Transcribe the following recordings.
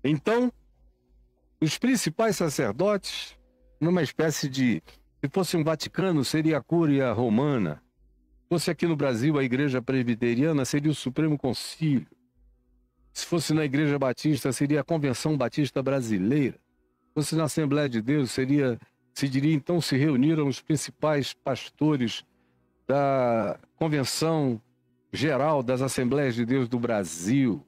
Então, os principais sacerdotes, numa espécie de... Se fosse um Vaticano, seria a Cúria Romana. Se fosse aqui no Brasil, a Igreja Presbiteriana, seria o Supremo Concílio. Se fosse na Igreja Batista, seria a Convenção Batista Brasileira. Se fosse na Assembleia de Deus, se diria, então, se reuniram os principais pastores da Convenção Geral das Assembleias de Deus do Brasil.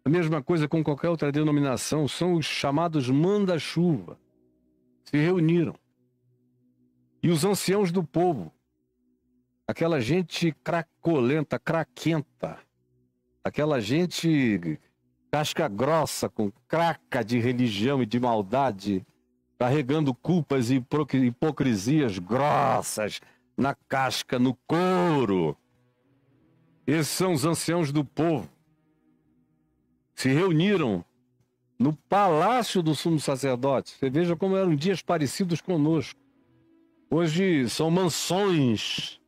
A mesma coisa com qualquer outra denominação, são os chamados manda-chuva. Se reuniram. E os anciãos do povo, aquela gente cracolenta, craquenta, aquela gente casca grossa, com craca de religião e de maldade, carregando culpas e hipocrisias grossas na casca, no couro. Esses são os anciãos do povo. Se reuniram no palácio do sumo sacerdote. Você veja como eram dias parecidos conosco. Hoje são mansões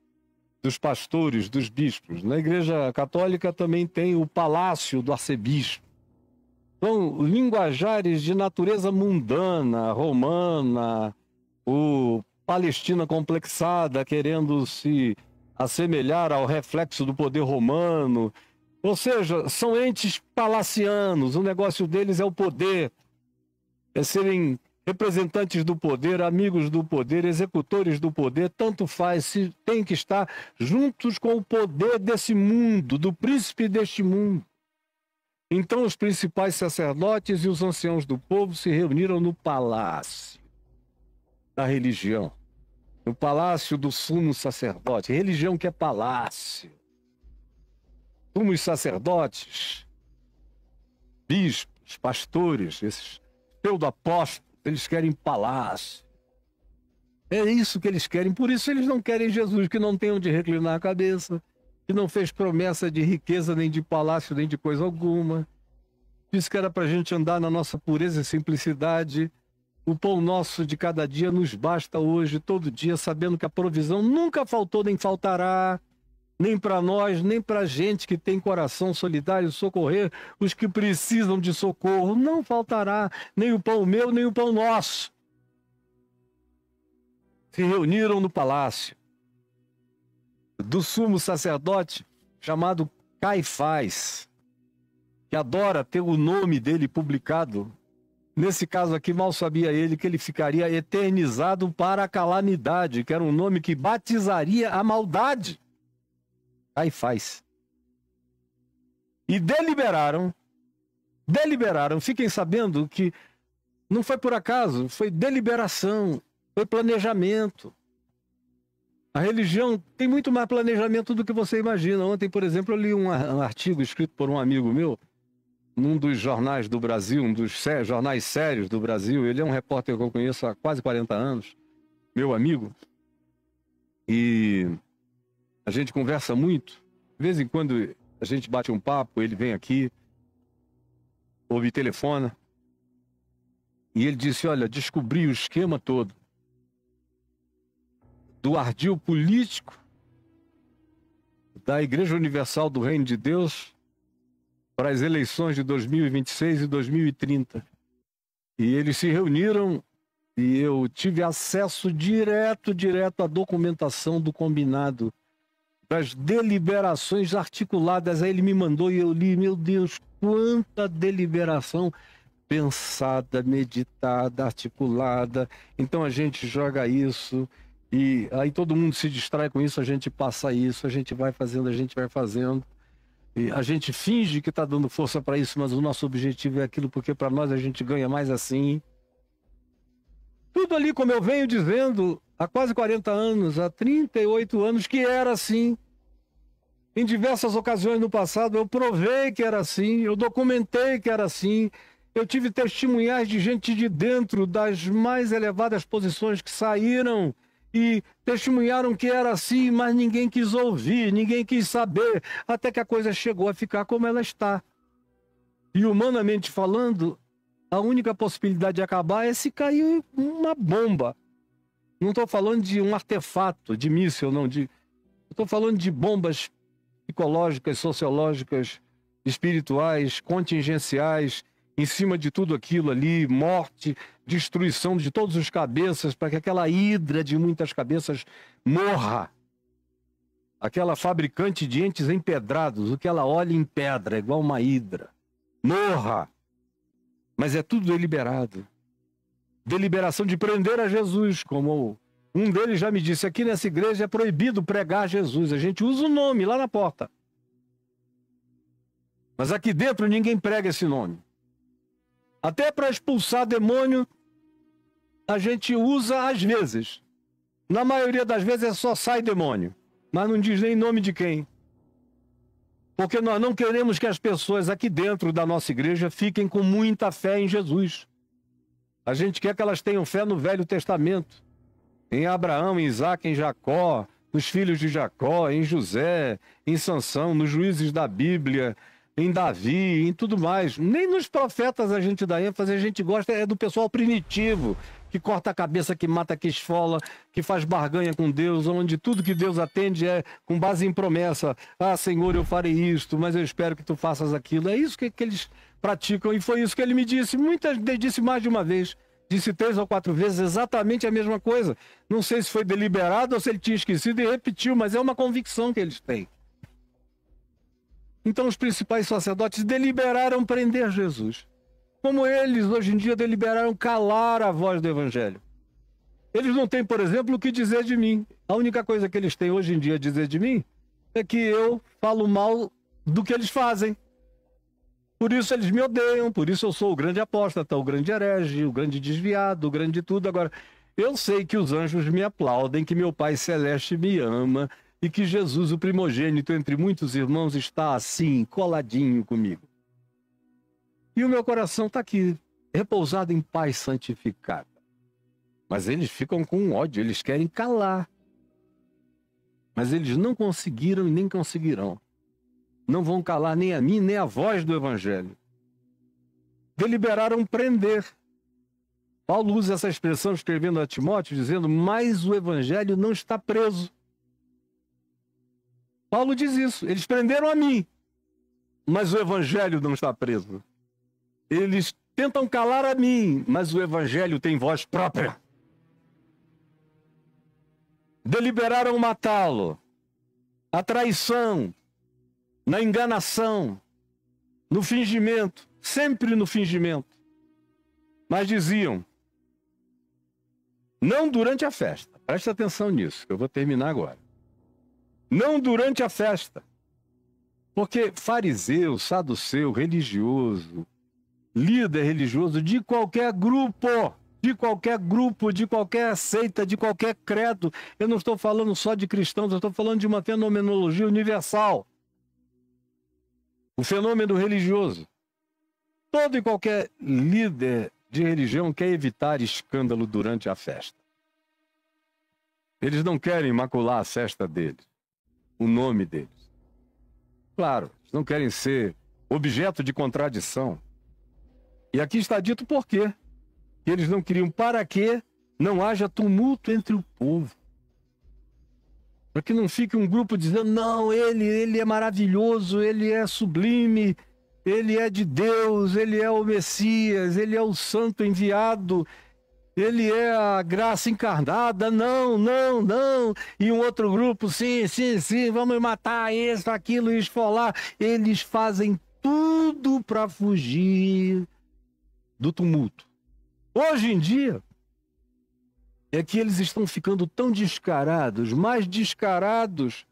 dos pastores, dos bispos. Na Igreja Católica também tem o palácio do arcebispo. São linguajares de natureza mundana, romana, o Palestina complexada, querendo se assemelhar ao reflexo do poder romano. Ou seja, são entes palacianos, o negócio deles é o poder, é serem representantes do poder, amigos do poder, executores do poder, tanto faz, se tem que estar juntos com o poder desse mundo, do príncipe deste mundo. Então os principais sacerdotes e os anciãos do povo se reuniram no palácio da religião, no palácio do sumo sacerdote, religião que é palácio. Sumos sacerdotes, bispos, pastores, esses pseudo-apóstolos, eles querem palácio. É isso que eles querem, por isso eles não querem Jesus, que não tem onde reclinar a cabeça, que não fez promessa de riqueza, nem de palácio, nem de coisa alguma. Disse que era para a gente andar na nossa pureza e simplicidade. O pão nosso de cada dia nos basta hoje, todo dia, sabendo que a provisão nunca faltou nem faltará, nem para nós, nem para gente que tem coração solidário, socorrer os que precisam de socorro. Não faltará nem o pão meu, nem o pão nosso. Se reuniram no palácio do sumo sacerdote chamado Caifás, que adora ter o nome dele publicado. Nesse caso aqui, mal sabia ele que ele ficaria eternizado para a calamidade, que era um nome que batizaria a maldade. Caifás. E deliberaram, fiquem sabendo que não foi por acaso, foi deliberação, foi planejamento. A religião tem muito mais planejamento do que você imagina. Ontem, por exemplo, eu li um artigo escrito por um amigo meu, num dos jornais do Brasil, um dos jornais sérios do Brasil. Ele é um repórter que eu conheço há quase 40 anos, meu amigo. E a gente conversa muito. De vez em quando a gente bate um papo, ele vem aqui, ou me telefona. E ele disse, olha, descobri o esquema todo do ardil político da Igreja Universal do Reino de Deus para as eleições de 2026 e 2030. E eles se reuniram e eu tive acesso direto à documentação do combinado, das deliberações articuladas. Aí ele me mandou e eu li, meu Deus, quanta deliberação pensada, meditada, articulada. Então a gente joga isso e aí todo mundo se distrai com isso, a gente passa isso, a gente vai fazendo, e a gente finge que está dando força para isso, mas o nosso objetivo é aquilo, porque para nós a gente ganha mais assim. Tudo ali, como eu venho dizendo, há quase 40 anos, há 38 anos, que era assim. Em diversas ocasiões no passado, eu provei que era assim, eu documentei que era assim, eu tive testemunhais de gente de dentro das mais elevadas posições que saíram e testemunharam que era assim, mas ninguém quis ouvir, ninguém quis saber, até que a coisa chegou a ficar como ela está. E humanamente falando, a única possibilidade de acabar é se cair uma bomba. Não estou falando de um artefato, de míssil, não. Estou falando de bombas psicológicas, sociológicas, espirituais, contingenciais, em cima de tudo aquilo ali, morte, destruição de todos os cabeças, para que aquela hidra de muitas cabeças morra. Aquela fabricante de entes empedrados, o que ela olha em pedra, igual uma hidra. Morra! Mas é tudo deliberado. Deliberação de prender a Jesus, como um deles já me disse, aqui nessa igreja é proibido pregar Jesus, a gente usa o nome lá na porta. Mas aqui dentro ninguém prega esse nome. Até para expulsar demônio, a gente usa às vezes. Na maioria das vezes é só sai demônio, mas não diz nem nome de quem. Porque nós não queremos que as pessoas aqui dentro da nossa igreja fiquem com muita fé em Jesus. A gente quer que elas tenham fé no Velho Testamento. Em Abraão, em Isaac, em Jacó, nos filhos de Jacó, em José, em Sansão, nos juízes da Bíblia, em Davi, em tudo mais. Nem nos profetas a gente dá ênfase, a gente gosta é do pessoal primitivo, que corta a cabeça, que mata, que esfola, que faz barganha com Deus, onde tudo que Deus atende é com base em promessa. Ah, Senhor, eu farei isto, mas eu espero que tu faças aquilo. É isso que eles praticam, e foi isso que ele me disse. Disse mais de uma vez. Disse 3 ou 4 vezes exatamente a mesma coisa. Não sei se foi deliberado ou se ele tinha esquecido e repetiu, mas é uma convicção que eles têm. Então os principais sacerdotes deliberaram prender Jesus. Como eles, hoje em dia, deliberaram calar a voz do Evangelho. Eles não têm, por exemplo, o que dizer de mim. A única coisa que eles têm hoje em dia a dizer de mim é que eu falo mal do que eles fazem. Por isso eles me odeiam, por isso eu sou o grande apóstata, o grande herege, o grande desviado, o grande de tudo. Agora, eu sei que os anjos me aplaudem, que meu Pai Celeste me ama e que Jesus, o primogênito entre muitos irmãos, está assim, coladinho comigo. E o meu coração está aqui, repousado em paz santificada. Mas eles ficam com ódio, eles querem calar. Mas eles não conseguiram e nem conseguirão. Não vão calar nem a mim, nem a voz do Evangelho. Deliberaram prender. Paulo usa essa expressão escrevendo a Timóteo, dizendo, mas o Evangelho não está preso. Paulo diz isso, eles prenderam a mim, mas o Evangelho não está preso. Eles tentam calar a mim, mas o Evangelho tem voz própria. Deliberaram matá-lo. A traição, na enganação, no fingimento, sempre no fingimento. Mas diziam, não durante a festa, presta atenção nisso, que eu vou terminar agora. Não durante a festa, porque fariseu, saduceu, religioso, líder religioso de qualquer grupo, de qualquer seita, de qualquer credo, eu não estou falando só de cristãos, eu estou falando de uma fenomenologia universal. O fenômeno religioso. Todo e qualquer líder de religião quer evitar escândalo durante a festa. Eles não querem macular a festa deles, o nome deles. Claro, eles não querem ser objeto de contradição. E aqui está dito por quê. Que eles não queriam para que não haja tumulto entre o povo. Para que não fique um grupo dizendo, não, ele é maravilhoso, ele é sublime, ele é de Deus, ele é o Messias, ele é o santo enviado, ele é a graça encarnada, não. E um outro grupo, sim, vamos matar isso, aquilo, esfolar. Eles fazem tudo para fugir do tumulto. Hoje em dia, é que eles estão ficando tão descarados, mais descarados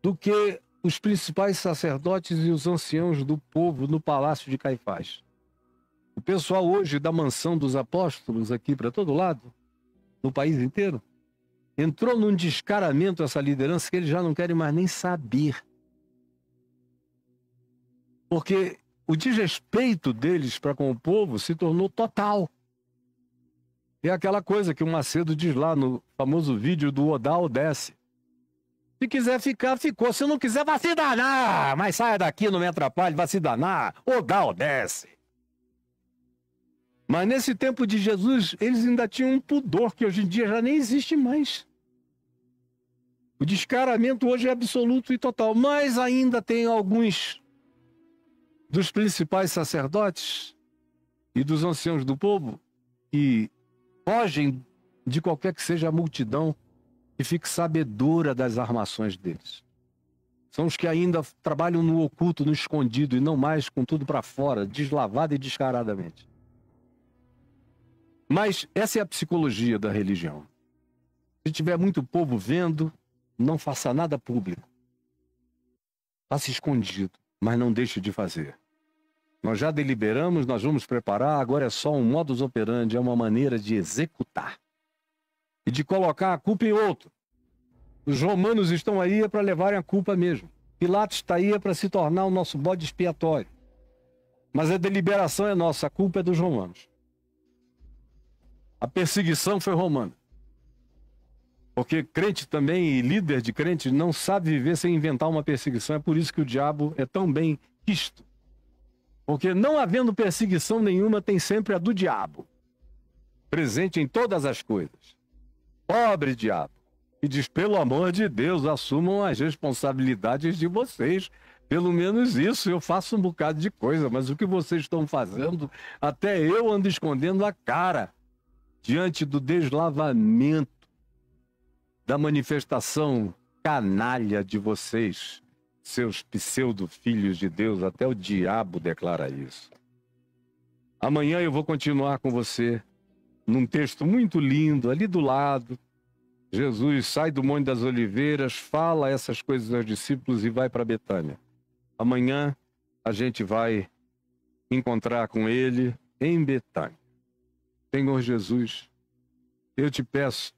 do que os principais sacerdotes e os anciãos do povo no palácio de Caifás. O pessoal hoje da mansão dos apóstolos aqui para todo lado, no país inteiro, entrou num descaramento essa liderança que eles já não querem mais nem saber. Porque o desrespeito deles para com o povo se tornou total. É aquela coisa que o Macedo diz lá no famoso vídeo do Odal Desce. Se quiser ficar, ficou. Se não quiser, vai se danar. Mas saia daqui, não me atrapalhe, vai se danar. Odal Desce. Mas nesse tempo de Jesus, eles ainda tinham um pudor que hoje em dia já nem existe mais. O descaramento hoje é absoluto e total. Mas ainda tem alguns dos principais sacerdotes e dos anciãos do povo, e fogem de qualquer que seja a multidão e fique sabedora das armações deles. São os que ainda trabalham no oculto, no escondido, e não mais com tudo para fora, deslavado e descaradamente. Mas essa é a psicologia da religião. Se tiver muito povo vendo, não faça nada público. Faça escondido, mas não deixe de fazer. Nós já deliberamos, nós vamos preparar, agora é só um modus operandi, é uma maneira de executar. E de colocar a culpa em outro. Os romanos estão aí para levarem a culpa mesmo. Pilatos está aí para se tornar o nosso bode expiatório. Mas a deliberação é nossa, a culpa é dos romanos. A perseguição foi romana. Porque crente também e líder de crente não sabe viver sem inventar uma perseguição. É por isso que o diabo é tão bem quisto. Porque não havendo perseguição nenhuma, tem sempre a do diabo. Presente em todas as coisas. Pobre diabo. E diz, pelo amor de Deus, assumam as responsabilidades de vocês. Pelo menos isso, eu faço um bocado de coisa, mas o que vocês estão fazendo, até eu ando escondendo a cara diante do deslavamento, da manifestação canalha de vocês, seus pseudo-filhos de Deus. Até o diabo declara isso. Amanhã eu vou continuar com você num texto muito lindo, ali do lado. Jesus sai do Monte das Oliveiras, fala essas coisas aos discípulos e vai para Betânia. Amanhã a gente vai encontrar com ele em Betânia. Senhor Jesus, eu te peço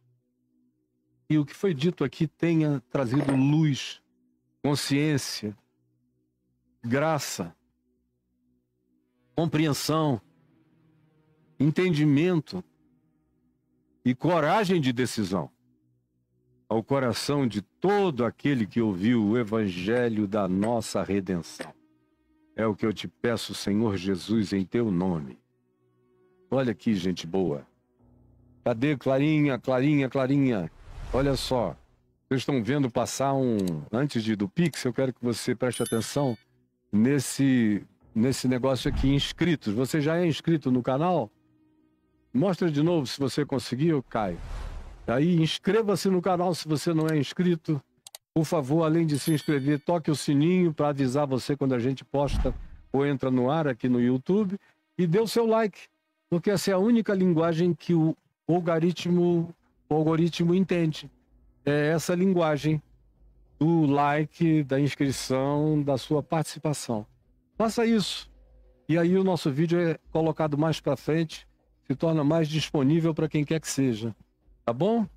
que o que foi dito aqui tenha trazido luz, consciência, graça, compreensão, entendimento e coragem de decisão ao coração de todo aquele que ouviu o evangelho da nossa redenção. É o que eu te peço, Senhor Jesus, em teu nome. Olha aqui, gente boa. Cadê Clarinha, Clarinha, Clarinha? Olha só. Vocês estão vendo passar antes do Pix, eu quero que você preste atenção nesse negócio aqui, inscritos. Você já é inscrito no canal? Mostra de novo se você conseguiu, Caio. Aí, inscreva-se no canal se você não é inscrito. Por favor, além de se inscrever, toque o sininho para avisar você quando a gente posta ou entra no ar aqui no YouTube. E dê o seu like, porque essa é a única linguagem que o algoritmo entende. É essa linguagem do like, da inscrição, da sua participação. Faça isso. E aí o nosso vídeo é colocado mais para frente, se torna mais disponível para quem quer que seja. Tá bom?